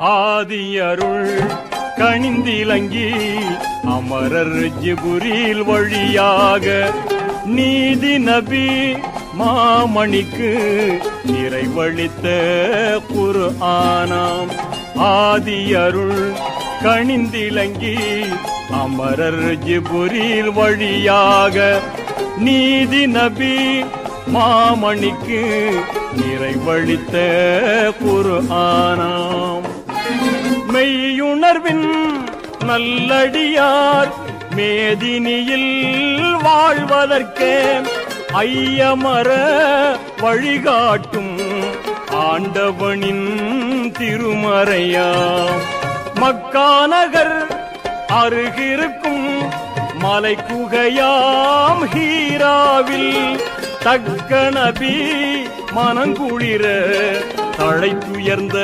ஆதி அருள் கணிந்திலங்கி அமரர் ஜிபுரீல் வழியாக நீதி நபி மாமணிக்கு நிறைவழித்த குர்ஆனாம். ஆதி அருள் கணிந்திலங்கி அமரர் ஜிபுரீல் வழியாக நீதி நபி மாமணிக்கு நிறைவழித்த குர்ஆனாம். மெய்யுணர்வின் நல்லடியார் மேதினியில் வாழ்வதற்கே ஐயமர வழிகாட்டும் ஆண்டவனின் திருமறையாம். மக்காநகர் அருகிருக்கும் மலை குகையாம் ஹீராவில் தக்க நபி மனங்குளிர தழைத்துயர்ந்த